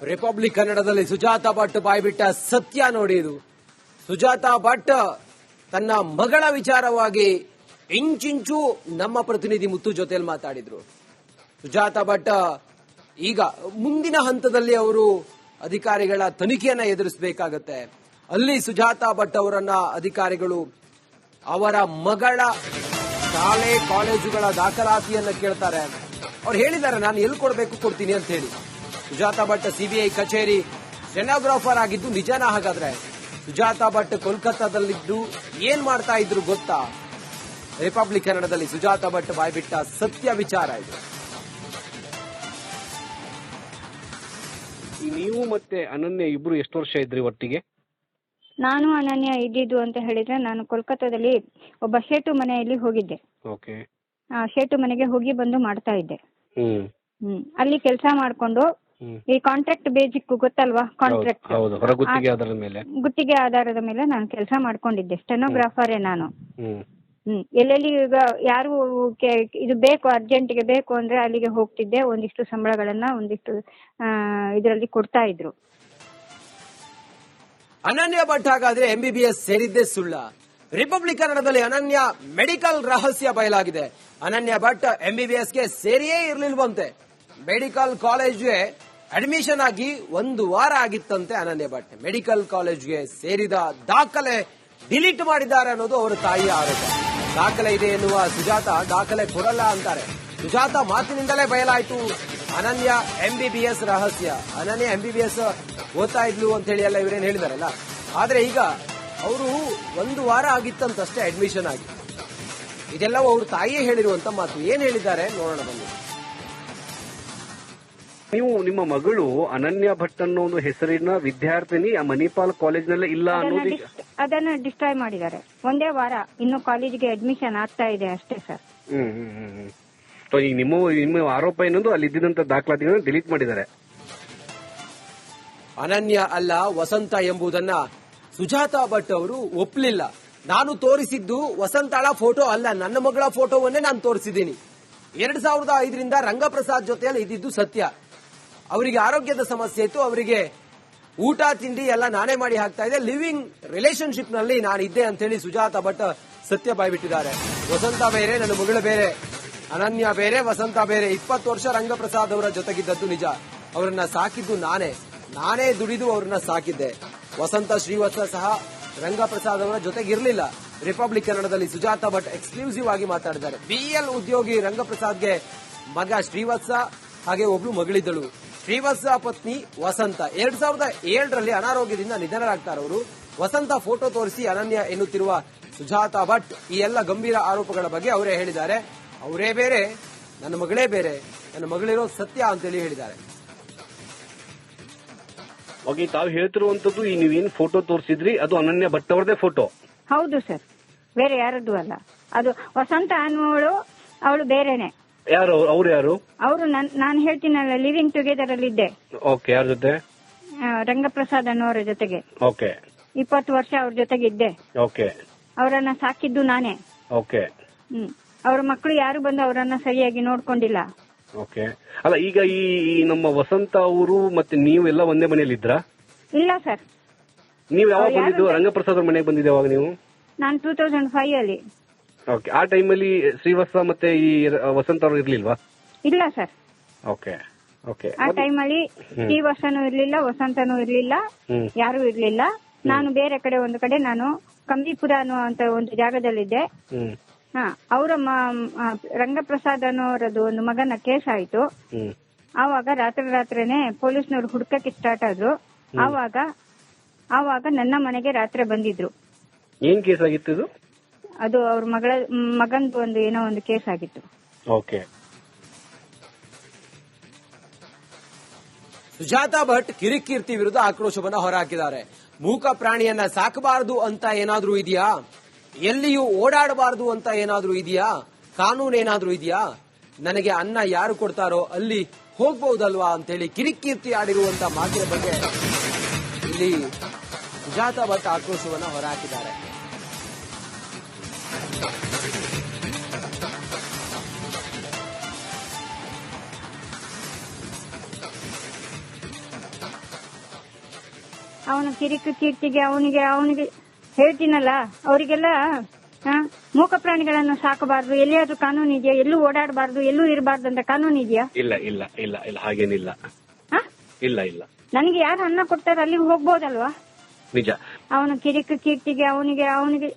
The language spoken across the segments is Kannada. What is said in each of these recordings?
ರಿಪಬ್ಲಿಕ್ ಕನ್ನಡದಲ್ಲಿ ಸುಜಾತಾ ಭಟ್ ಬಾಯ್ಬಿಟ್ಟ ಸತ್ಯ ನೋಡಿ ಇದು. ಸುಜಾತಾ ಭಟ್ ತನ್ನ ಮಗಳ ವಿಚಾರವಾಗಿ ಇಂಚಿಂಚು ನಮ್ಮ ಪ್ರತಿನಿಧಿ ಮುತ್ತು ಜೊತೆಯಲ್ಲಿ ಮಾತಾಡಿದ್ರು. ಸುಜಾತಾ ಭಟ್ ಈಗ ಮುಂದಿನ ಹಂತದಲ್ಲಿ ಅವರು ಅಧಿಕಾರಿಗಳ ತನಿಖೆಯನ್ನ ಎದುರಿಸಬೇಕಾಗತ್ತೆ. ಅಲ್ಲಿ ಸುಜಾತಾ ಭಟ್ ಅವರನ್ನ ಅಧಿಕಾರಿಗಳು ಅವರ ಮಗಳ ಶಾಲೆ ಕಾಲೇಜುಗಳ ದಾಖಲಾತಿಯನ್ನ ಕೇಳ್ತಾರೆ. ಅವ್ರು ಹೇಳಿದ್ದಾರೆ, ನಾನು ಎಲ್ಲಿ ಕೊಡ್ತೀನಿ ಅಂತ ಹೇಳಿ. ಸುಜಾತಾ ಭಟ್ ಸಿಬಿಐ ಕಚೇರಿ ಸ್ಟೆನೋಗ್ರಾಫರ್ ಆಗಿದ್ದು ನಿಜನಾ? ಹಾಗಾದ್ರೆ ಸುಜಾತಾ ಭಟ್ ಕೋಲ್ಕತ್ತಾದಲ್ಲಿದ್ದು ಏನ್ ಮಾಡ್ತಾ ಇದ್ರು ಗೊತ್ತಾ? ರಿಪಬ್ಲಿಕ್ ಕನ್ನಡದಲ್ಲಿ ಸುಜಾತಾ ಭಟ್ ಬಾಯ್ಬಿಟ್ಟ ಸತ್ಯ ವಿಚಾರ ಇದು. ನೀವು ಮತ್ತೆ ಅನನ್ಯ ಇಬ್ರು ಎಷ್ಟು ವರ್ಷ ಇದ್ರಿ ಒಟ್ಟಿಗೆ? ನಾನು ಅನನ್ಯ ಇದ್ದಿದ್ದು ಅಂತ ಹೇಳಿದ್ರೆ, ನಾನು ಕೋಲ್ಕತ್ತಾದಲ್ಲಿ ಒಬ್ಬ ಶೇಟು ಮನೆಯಲ್ಲಿ ಹೋಗಿದ್ದೆ. ಓಕೆ. ಶೇಟು ಮನೆಗೆ ಹೋಗಿ ಬಂದು ಮಾಡ್ತಾ ಇದ್ದೆ. ಅಲ್ಲಿ ಕೆಲಸ ಮಾಡ್ಕೊಂಡು ಈ ಕಾಂಟ್ರಾಕ್ಟ್ ಬೇಸಿಕ್ ಗೊತ್ತಲ್ವಾ? ಕಾಂಟ್ರಾಕ್ಟ್ ಗುತ್ತಿಗೆ ಆಧಾರದ ಮೇಲೆ ನಾನು ಕೆಲಸ ಮಾಡ್ಕೊಂಡಿದ್ದೆ. ಸ್ಟೆನೋಗ್ರಾಫರೇ ನಾನು. ಎಲ್ಲೆಲ್ಲಿ ಈಗ ಯಾರು ಇದು ಬೇಕು ಅರ್ಜೆಂಟ್ಗೆ ಬೇಕು ಅಂದ್ರೆ ಅಲ್ಲಿಗೆ ಹೋಗ್ತಿದ್ದೆ. ಒಂದಿಷ್ಟು ಸಂಬಳಗಳನ್ನ ಒಂದಿಷ್ಟು ಇದರಲ್ಲಿ ಕೊಡ್ತಾ ಇದ್ರು. ಅನನ್ಯ ಭಟ್ ಹಾಗಾದ್ರೆ MBBS ಸೇರಿದ್ದೇ ಸುಳ್ಳ? ರಿಪಬ್ಲಿಕ್ ಕನ್ನಡದಲ್ಲಿ ಅನನ್ಯ ಮೆಡಿಕಲ್ ರಹಸ್ಯ ಬಯಲಾಗಿದೆ. ಅನನ್ಯ ಭಟ್ MBBSಗೆ ಸೇರಿಯೇ ಇರ್ಲಿಲ್ವಂತೆ. ಮೆಡಿಕಲ್ ಕಾಲೇಜ್ಗೆ ಅಡ್ಮಿಷನ್ ಆಗಿ 1 ವಾರ ಆಗಿತ್ತಂತೆ. ಅನನ್ಯ ಭಟ್ ಮೆಡಿಕಲ್ ಕಾಲೇಜ್ಗೆ ಸೇರಿದ ದಾಖಲೆ ಡಿಲೀಟ್ ಮಾಡಿದ್ದಾರೆ ಅನ್ನೋದು ಅವರ ತಾಯಿಯ ಆರೋಪ. ದಾಖಲೆ ಇದೆ ಎನ್ನುವ ಸುಜಾತಾ ದಾಖಲೆ ಕೊಡಲ್ಲ ಅಂತಾರೆ. ಸುಜಾತಾ ಮಾತಿನಿಂದಲೇ ಬಯಲಾಯಿತು ಅನನ್ಯ MBBS ರಹಸ್ಯ. ಅನನ್ಯ MBBS ಓದ್ತಾ ಇದ್ಲು ಅಂತ ಹೇಳಿ ಎಲ್ಲ ಇವರೇನು ಹೇಳಿದಾರಲ್ಲ. ಆದ್ರೆ ಈಗ ಅವರು 1 ವಾರ ಆಗಿತ್ತಂತಷ್ಟೇ ಅಡ್ಮಿಷನ್ ಆಗಿ. ಇದೆಲ್ಲವೂ ಅವ್ರ ತಾಯಿಯೇ ಹೇಳಿರುವಂತ ಮಾತು. ಏನ್ ಹೇಳಿದ್ದಾರೆ ನೋಡೋಣ ಬನ್ನಿ. ನೀವು ನಿಮ್ಮ ಮಗಳು ಅನನ್ಯ ಭಟ್ ಅನ್ನೋ ಒಂದು ಹೆಸರಿನ ವಿದ್ಯಾರ್ಥಿನಿ ಆ ಮಣಿಪಾಲ್ ಕಾಲೇಜ್ನಲ್ಲೇ ಇಲ್ಲ ಅನ್ನೋದು ಅದನ್ನ ಡಿಸ್ಟ್ರಾಯ್ ಮಾಡಿದ್ದಾರೆ. 1 ವಾರ ಇನ್ನು ಕಾಲೇಜಿಗೆ ಅಡ್ಮಿಷನ್ ಆಗ್ತಾ ಇದೆ ಅಷ್ಟೇ ಸರ್. ಈಗ ನಿಮ್ಮ ಆರೋಪ ಏನೊಂದು ಅಲ್ಲಿ ಇದ್ದಿದ್ದಂತ ದಾಖಲಾತಿಗಳನ್ನ ಡಿಲೀಟ್ ಮಾಡಿದ್ದಾರೆ. ಅನನ್ಯ ಅಲ್ಲ ವಸಂತ ಎಂಬುದನ್ನ ಸುಜಾತಾ ಭಟ್ ಅವರು ಒಪ್ಪಲಿಲ್ಲ. ನಾನು ತೋರಿಸಿದ್ದು ವಸಂತಳ ಫೋಟೋ ಅಲ್ಲ, ನನ್ನ ಮಗಳ ಫೋಟೋವನ್ನೇ ನಾನು ತೋರಿಸಿದ್ದೀನಿ. 2005ರಿಂದ ರಂಗಪ್ರಸಾದ್ ಜೊತೆಯಲ್ಲಿ ಇದ್ದಿದ್ದು ಸತ್ಯ. ಅವರಿಗೆ ಆರೋಗ್ಯದ ಸಮಸ್ಯೆ ಇತ್ತು. ಅವರಿಗೆ ಊಟ ತಿಂಡಿ ಎಲ್ಲ ನಾನೇ ಮಾಡಿ ಹಾಕ್ತಾ ಇದ್ದೆ. ಲಿವಿಂಗ್ ರಿಲೇಶನ್ಶಿಪ್ ನಲ್ಲಿ ನಾನಿದ್ದೆ ಅಂತ ಹೇಳಿ ಸುಜಾತಾ ಭಟ್ ಸತ್ಯ ಬಾಯ್ಬಿಟ್ಟಿದ್ದಾರೆ. ವಸಂತ ಬೇರೆ, ನನ್ನ ಮಗಳು ಬೇರೆ. ಅನನ್ಯ ಬೇರೆ, ವಸಂತ ಬೇರೆ. 20 ವರ್ಷ ರಂಗಪ್ರಸಾದ್ ಅವರ ಜೊತೆಗಿದ್ದದ್ದು ನಿಜ. ಅವರನ್ನ ಸಾಕಿದ್ದು ನಾನೇ ದುಡಿದು ಅವ್ರನ್ನ ಸಾಕಿದ್ದೆ. ವಸಂತ ಶ್ರೀವತ್ಸ ಸಹ ರಂಗಪ್ರಸಾದ್ ಅವರ ಜೊತೆಗಿರ್ಲಿಲ್ಲ. ರಿಪಬ್ಲಿಕ್ ಕನ್ನಡದಲ್ಲಿ ಸುಜಾತಾ ಭಟ್ ಎಕ್ಸ್ಕ್ಲೂಸಿವ್ ಆಗಿ ಮಾತಾಡಿದ್ದಾರೆ. BL ಉದ್ಯೋಗಿ ರಂಗಪ್ರಸಾದ್ಗೆ ಮಗ ಶ್ರೀವತ್ಸ, ಹಾಗೆ ಒಬ್ಳು ಮಗಳಿದ್ದಳು. ಶ್ರೀವತ್ಸ ಪತ್ನಿ ವಸಂತ 2007ರಲ್ಲಿ ಅನಾರೋಗ್ಯದಿಂದ ನಿಧನರಾಗ್ತಾರೆ ಅವರು. ವಸಂತ ಫೋಟೋ ತೋರಿಸಿ ಅನನ್ಯ ಎನ್ನುತ್ತಿರುವ ಸುಜಾತಾ ಭಟ್ ಈ ಎಲ್ಲ ಗಂಭೀರ ಆರೋಪಗಳ ಬಗ್ಗೆ ಅವರೇ ಹೇಳಿದ್ದಾರೆ. ಅವರೇ ಬೇರೆ, ನನ್ನ ಮಗಳೇ ಬೇರೆ, ನನ್ನ ಮಗಳಿರೋ ಸತ್ಯ ಅಂತೇಳಿ ಹೇಳಿದ್ದಾರೆ. ಓಕೆ, ತಾವು ಹೇಳ್ತಿರುವಂತದ್ದು ಈ ನೀವೇನು ಫೋಟೋ ತೋರಿಸಿದ್ರಿ ಅದು ಅನನ್ಯ ಭಟ್ ಅವರದೇ ಫೋಟೋ? ಹೌದು ಸರ್, ಬೇರೆ ಯಾರದ್ದು ಅಲ್ಲ. ಅದು ವಸಂತ ಅನ್ನೋಳು, ಅವಳು ಬೇರೆನೆ. ಯಾರು ಅವ್ರು? ಯಾರು ಅವರು? ನಾನು ಹೇಳ್ತೀನಲ್ಲ, ಲಿವಿಂಗ್ ಟುಗೆದರ್ ಅಲ್ಲಿ ಇದ್ದೆ. ಓಕೆ, ಯಾರ ಜೊತೆ? ರಂಗಪ್ರಸಾದ್ ಅನ್ನೋರ ಜೊತೆಗೆ. ಓಕೆ. 20 ವರ್ಷ ಅವ್ರ ಜೊತೆಗೆ ಇದ್ದೆ. ಓಕೆ. ಅವರನ್ನ ಸಾಕಿದ್ದು ನಾನೇ. ಓಕೆ. ಅವ್ರ ಮಕ್ಕಳು ಯಾರು ಬಂದು ಅವರನ್ನ ಸರಿಯಾಗಿ ನೋಡ್ಕೊಂಡಿಲ್ಲ. ಓಕೆ. ಅಲ್ಲ, ಈಗ ಈ ನಮ್ಮ ವಸಂತ ಅವರು ಮತ್ತೆ ನೀವು ಎಲ್ಲ ಒಂದೇ ಮನೆಯಲ್ಲಿ ಇದ್ರಾ? ಇಲ್ಲ ಸರ್. ನೀವು ಯಾವಾಗ ಬಂದಿದ್ದು? ರಂಗಪ್ರಸಾದ್ ಅವ್ರ ಮನೆಗೆ ಬಂದಿದ್ದೆ ಯಾವಾಗ ನೀವು? ನಾನು 2005 ಅಲ್ಲಿ. ಓಕೆ. ಆ ಟೈಮಲ್ಲಿ ಶ್ರೀವತ್ಸ ಮತ್ತೆ ಈ ವಸಂತ ಅವರು ಇರ್ಲಿಲ್ವಾ? ಇಲ್ಲ ಸರ್. ಓಕೆ. ಓಕೆ. ಆ ಟೈಮಲ್ಲಿ ಶ್ರೀವತ್ಸನೂ ಇರ್ಲಿಲ್ಲ, ವಸಂತನೂ ಇರ್ಲಿಲ್ಲ, ಯಾರು ಇರ್ಲಿಲ್ಲ. ನಾನು ಬೇರೆ ಕಡೆ ಒಂದು ಕಡೆ ನಾನು ಕಂಬಿಪುರ ಅನ್ನುವಂತ ಒಂದು ಜಾಗದಲ್ಲಿದ್ದೆ. ಅವರ ರಂಗಪ್ರಸಾದ್ ಅನ್ನೋರದ್ದು ಒಂದು ಮಗನ ಕೇಸ್ ಆಯ್ತು. ಆವಾಗ ರಾತ್ರಿನೇ ಪೊಲೀಸ್ನವ್ರು ಹುಡುಕಕ್ಕೆ ಸ್ಟಾರ್ಟ್ ಆದ್ರು. ಆವಾಗ ನನ್ನ ಮನೆಗೆ ರಾತ್ರಿ ಬಂದಿದ್ರು. ಏನ್ ಕೇಸ್ ಆಗಿತ್ತು? ಅದು ಅವ್ರ ಮಗಂದು ಒಂದು ಏನೋ ಒಂದು ಕೇಸ್ ಆಗಿತ್ತು. ಓಕೆ. ಸುಜಾತಾ ಭಟ್ ಕಿರಿಕೀರ್ತಿ ವಿರುದ್ಧ ಆಕ್ರೋಶವನ್ನ ಹೊರಹಾಕಿದ್ದಾರೆ. ಮೂಕ ಪ್ರಾಣಿಯನ್ನ ಸಾಕಬಾರದು ಅಂತ ಏನಾದ್ರೂ ಇದೆಯಾ? ಎಲ್ಲಿಯೂ ಓಡಾಡಬಾರದು ಅಂತ ಏನಾದ್ರೂ ಇದೆಯಾ? ಕಾನೂನು ಏನಾದ್ರೂ ಇದೆಯಾ? ನನಗೆ ಅನ್ನ ಯಾರು ಕೊಡ್ತಾರೋ ಅಲ್ಲಿ ಹೋಗ್ಬಹುದಲ್ವಾ ಅಂತೇಳಿ ಕಿರಿಕೀರ್ತಿ ಆಡಿರುವಂತ ಮಾತಿನ ಬಗ್ಗೆ ಇಲ್ಲಿ ಸುಜಾತಾ ಭಟ್ ಆಕ್ರೋಶವನ್ನ ಹೊರಹಾಕಿದ್ದಾರೆ. ಅವನ ಕೀರ್ತಿಗೆ ಅವನಿಗೆ ಹೇಳ್ತೀನಲ್ಲ, ಅವರಿಗೆಲ್ಲ ಮೂಕ ಪ್ರಾಣಿಗಳನ್ನು ಸಾಕಬಾರ್ದು, ಎಲ್ಲಿಯಾದ್ರೂ ಕಾನೂನು ಇದೆಯಾ, ಎಲ್ಲೂ ಓಡಾಡಬಾರ್ದು, ಎಲ್ಲೂ ಇರಬಾರ್ದು ಅಂತ ಕಾನೂನು ಇದೆಯಾ? ಇಲ್ಲ ಇಲ್ಲ ಇಲ್ಲ ಇಲ್ಲ ಹಾಗೇನಿಲ್ಲ. ಇಲ್ಲ ಇಲ್ಲ. ನನಗೆ ಯಾರು ಅನ್ನ ಕೊಡ್ತಾರೆ ಅಲ್ಲಿಗೆ ಹೋಗ್ಬೋದಲ್ವಾ? ನಿಜ. ಅವನ ಕೀರ್ತಿಗೆ ಅವನಿಗೆ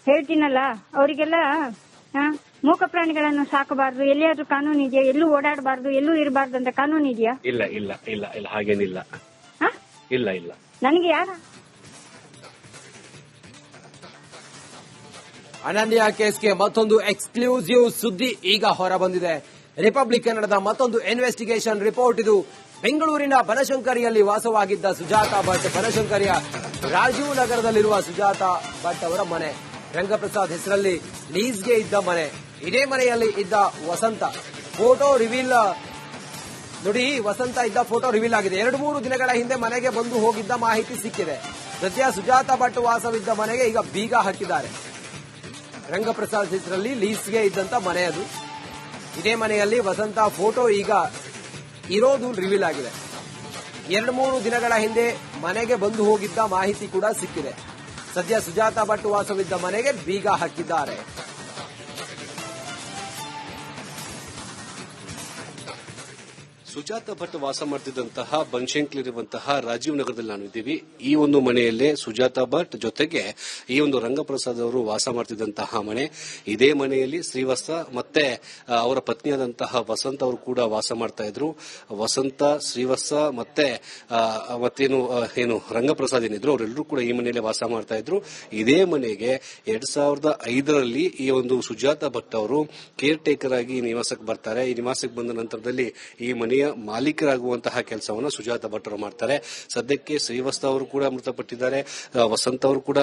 ಹೇಳ್ತೀನಲ್ಲ, ಅವರಿಗೆಲ್ಲ ಮೂಕ ಪ್ರಾಣಿಗಳನ್ನು ಸಾಕಬಾರ್ದು, ಎಲ್ಲಿಯಾದ್ರೂ ಕಾನೂನು ಇದೆಯಾ, ಎಲ್ಲೂ ಓಡಾಡಬಾರ್ದು, ಎಲ್ಲೂ ಇರಬಾರ್ದು ಅಂತ ಕಾನೂನು ಇದೆಯಾ? ಇಲ್ಲ ಇಲ್ಲ ಇಲ್ಲ ಇಲ್ಲ ಹಾಗೇನಿಲ್ಲ. ಇಲ್ಲ ಇಲ್ಲ. ನನಗೆ ಯಾರ ಅನನ್ಯ ಕೇಸ್ಗೆ ಮತ್ತೊಂದು ಎಕ್ಸ್ಕ್ಲೂಸಿವ್ ಸುದ್ದಿ ಈಗ ಹೊರ ಬಂದಿದೆ. ರಿಪಬ್ಲಿಕ್ ಕನ್ನಡದ ಮತ್ತೊಂದು ಇನ್ವೆಸ್ಟಿಗೇಷನ್ ರಿಪೋರ್ಟ್ ಇದು. ಬೆಂಗಳೂರಿನ ಬನಶಂಕರಿಯಲ್ಲಿ ವಾಸವಾಗಿದ್ದ ಸುಜಾತಾ ಭಟ್, ಬನಶಂಕರಿಯ ರಾಜೀವ್ ನಗರದಲ್ಲಿರುವ ಸುಜಾತಾ ಭಟ್ ಅವರ ಮನೆ, ರಂಗಪ್ರಸಾದ್ ಹೆಸರಲ್ಲಿ ಲೀಸ್ಗೆ ಇದ್ದ ಮನೆ. ಇದೇ ಮನೆಯಲ್ಲಿ ಇದ್ದ ವಸಂತ ಫೋಟೋ ರಿವೀಲ್ ನೋಡಿ, ವಸಂತ ಇದ್ದ ಫೋಟೋ ರಿವೀಲ್ ಆಗಿದೆ. 2-3 ದಿನಗಳ ಹಿಂದೆ ಮನೆಗೆ ಬಂದು ಹೋಗಿದ್ದ ಮಾಹಿತಿ ಸಿಕ್ಕಿದೆ. ಸದ್ಯ ಸುಜಾತಾ ಭಟ್ ವಾಸವಿದ್ದ ಮನೆಗೆ ಈಗ ಬೀಗ ಹಾಕಿದ್ದಾರೆ. ರಂಗಪ್ರಸಾದ್ ಹೆಸರಲ್ಲಿ ಲೀಸ್ಗೆ ಇದ್ದಂತ ಮನೆ ಅದು. ಇದೇ ಮನೆಯಲ್ಲಿ ವಸಂತ ಫೋಟೋ ಈಗ ಇರೋದು ರಿವೀಲ್ ಆಗಿದೆ. 2-3 ದಿನಗಳ ಹಿಂದೆ ಮನೆಗೆ ಬಂದು ಹೋಗಿದ್ದ ಮಾಹಿತಿ ಕೂಡ ಸಿಕ್ಕಿದೆ. ಸದ್ಯ ಸುಜಾತಾ ಭಟ್ ವಾಸವಿದ್ದ ಮನೆಗೆ ಬೀಗ ಹಾಕಿದ್ದಾರೆ. ಸುಜಾತಾ ಭಟ್ ವಾಸ ಮಾಡ್ತಿದ್ದಂತಹ ಬನಶಂಕರಿರುವಂತಹ ರಾಜೀವ್ ನಗರದಲ್ಲಿ ನಾವು ಇದ್ದೀವಿ. ಈ ಒಂದು ಮನೆಯಲ್ಲೇ ಸುಜಾತಾ ಭಟ್ ಜೊತೆಗೆ ಈ ಒಂದು ರಂಗಪ್ರಸಾದ್ ಅವರು ವಾಸ ಮಾಡ್ತಿದ್ದಂತಹ ಮನೆ. ಇದೇ ಮನೆಯಲ್ಲಿ ಶ್ರೀವತ್ಸ ಮತ್ತೆ ಅವರ ಪತ್ನಿಯಾದಂತಹ ವಸಂತ ಅವರು ಕೂಡ ವಾಸ ಮಾಡ್ತಾ ಇದ್ರು. ವಸಂತ, ಶ್ರೀವತ್ಸ ಮತ್ತೇನು ರಂಗಪ್ರಸಾದ್ ಏನಿದ್ರು ಅವರೆಲ್ಲರೂ ಕೂಡ ಈ ಮನೆಯಲ್ಲೇ ವಾಸ ಮಾಡ್ತಾ ಇದ್ರು. ಇದೇ ಮನೆಗೆ 2005ರಲ್ಲಿ ಈ ಒಂದು ಸುಜಾತಾ ಭಟ್ ಅವರು ಕೇರ್ ಟೇಕರ್ ಆಗಿ ನಿವಾಸಕ್ಕೆ ಬರ್ತಾರೆ. ಈ ನಿವಾಸಕ್ಕೆ ಬಂದ ನಂತರದಲ್ಲಿ ಈ ಮನೆಯ ಮಾಲೀಕರಾಗುವಂತಹ ಕೆಲಸವನ್ನು ಸುಜಾತಾ ಭಟ್ ಅವರು ಮಾಡ್ತಾರೆ. ಸದ್ಯಕ್ಕೆ ಶ್ರೀವತ್ಸ ಅವರು ಕೂಡ ಮೃತಪಟ್ಟಿದ್ದಾರೆ, ವಸಂತ ಅವರು ಕೂಡ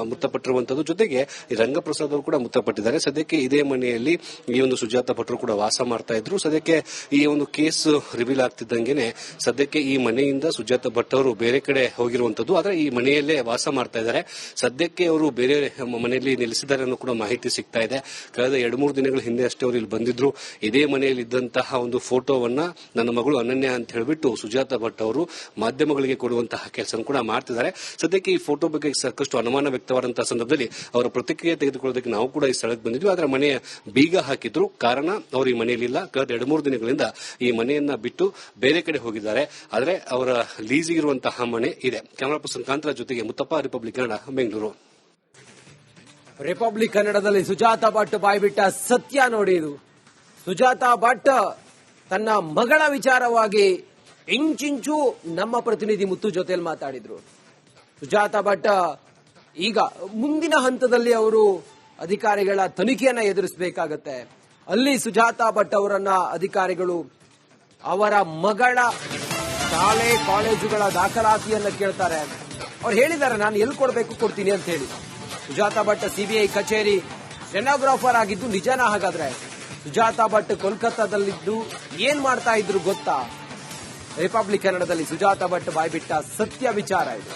ಮೃತಪಟ್ಟಿರುವಂತದ್ದು, ಜೊತೆಗೆ ರಂಗಪ್ರಸಾದ್ ಅವರು ಕೂಡ ಮೃತಪಟ್ಟಿದ್ದಾರೆ. ಸದ್ಯಕ್ಕೆ ಇದೇ ಮನೆಯಲ್ಲಿ ಈ ಒಂದು ಸುಜಾತಾ ಭಟ್ ಅವರು ಕೂಡ ವಾಸ ಮಾಡ್ತಾ ಇದ್ರು. ಸದ್ಯಕ್ಕೆ ಈ ಒಂದು ಕೇಸ್ ರಿವೀಲ್ ಆಗ್ತಿದ್ದಂಗೆನೆ ಸದ್ಯಕ್ಕೆ ಈ ಮನೆಯಿಂದ ಸುಜಾತಾ ಭಟ್ ಅವರು ಬೇರೆ ಕಡೆ ಹೋಗಿರುವಂತದ್ದು, ಆದ್ರೆ ಈ ಮನೆಯಲ್ಲೇ ವಾಸ ಮಾಡ್ತಾ ಇದ್ದಾರೆ. ಸದ್ಯಕ್ಕೆ ಅವರು ಬೇರೆ ಮನೆಯಲ್ಲಿ ನೆಲೆಸಿದ್ದಾರೆ ಅನ್ನೋ ಕೂಡ ಮಾಹಿತಿ ಸಿಗ್ತಾ ಇದೆ. ಕಳೆದ 2-3 ದಿನಗಳ ಹಿಂದೆ ಅಷ್ಟೇ ಅವರು ಇಲ್ಲಿ ಬಂದಿದ್ರು. ಇದೇ ಮನೆಯಲ್ಲಿ ಇದ್ದಂತಹ ಒಂದು ಫೋಟೋವನ್ನ ನನ್ನ ಮಗಳು ಅನನ್ಯ ಅಂತ ಹೇಳಿಬಿಟ್ಟು ಸುಜಾತಾ ಭಟ್ ಅವರು ಮಾಧ್ಯಮಗಳಿಗೆ ಕೊಡುವಂತಹ ಕೆಲಸ ಕೂಡ ಮಾಡ್ತಿದ್ದಾರೆ. ಸದ್ಯಕ್ಕೆ ಈ ಫೋಟೋ ಬಗ್ಗೆ ಸಾಕಷ್ಟು ಅನುಮಾನ ವ್ಯಕ್ತವಾದಂತಹ ಸಂದರ್ಭದಲ್ಲಿ ಅವರ ಪ್ರತಿಕ್ರಿಯೆ ತೆಗೆದುಕೊಳ್ಳೋದಕ್ಕೆ ನಾವು ಕೂಡ ಈ ಸ್ಥಳಕ್ಕೆ ಬಂದಿದ್ವಿ. ಆದ್ರೆ ಮನೆಯ ಬೀಗ ಹಾಕಿದ್ರು. ಕಾರಣ ಅವರು ಈ ಮನೆಯಲ್ಲಿಲ್ಲ. ಕಳೆದ 2-3 ದಿನಗಳಿಂದ ಈ ಮನೆಯನ್ನ ಬಿಟ್ಟು ಬೇರೆ ಕಡೆ ಹೋಗಿದ್ದಾರೆ. ಆದ್ರೆ ಅವರ ಲೀಸಿಗಿರುವಂತಹ ಮನೆ ಇದೆ. ಕ್ಯಾಮರಾ ಪರ್ಸನ್ ಕಾಂತರಾಜ್ ಜೊತೆಗೆ ಮುತ್ತಪ್ಪ, ರಿಪಬ್ಲಿಕ್ ಕನ್ನಡ, ಬೆಂಗಳೂರು. ರಿಪಬ್ಲಿಕ್ ಕನ್ನಡದಲ್ಲಿ ಸುಜಾತಾ ಭಟ್ ಬಾಯ್ಬಿಟ್ಟ ಸತ್ಯ ನೋಡಿ. ಇದು ಸುಜಾತಾ ಭಟ್ ತನ್ನ ಮಗಳ ವಿಚಾರವಾಗಿ ಇಂಚಿಂಚು ನಮ್ಮ ಪ್ರತಿನಿಧಿ ಮುತ್ತು ಜೊತೆಯಲ್ಲಿ ಮಾತಾಡಿದ್ರು. ಸುಜಾತಾ ಭಟ್ ಈಗ ಮುಂದಿನ ಹಂತದಲ್ಲಿ ಅವರು ಅಧಿಕಾರಿಗಳ ತನಿಖೆಯನ್ನ ಎದುರಿಸಬೇಕಾಗತ್ತೆ. ಅಲ್ಲಿ ಸುಜಾತಾ ಭಟ್ ಅವರನ್ನ ಅಧಿಕಾರಿಗಳು ಅವರ ಮಗಳ ಶಾಲೆ ಕಾಲೇಜುಗಳ ದಾಖಲಾತಿಯನ್ನ ಕೇಳ್ತಾರೆ. ಅವ್ರು ಹೇಳಿದ್ದಾರೆ, ನಾನು ಎಲ್ಲಿ ಕೊಡ್ತೀನಿ ಅಂತ ಹೇಳಿ. ಸುಜಾತಾ ಭಟ್ ಸಿಬಿಐ ಕಚೇರಿ ಸ್ಟೆನೋಗ್ರಾಫರ್ ಆಗಿದ್ದು ನಿಜನಾ? ಹಾಗಾದ್ರೆ ಸುಜಾತಾ ಭಟ್ ಕೋಲ್ಕತ್ತಾದಲ್ಲಿದ್ದು ಏನ್ ಮಾಡ್ತಾ ಇದ್ರು ಗೊತ್ತಾ? ರಿಪಬ್ಲಿಕ್ ಕನ್ನಡದಲ್ಲಿ ಸುಜಾತಾ ಭಟ್ ಬಾಯ್ಬಿಟ್ಟ ಸತ್ಯ ವಿಚಾರ ಇದು.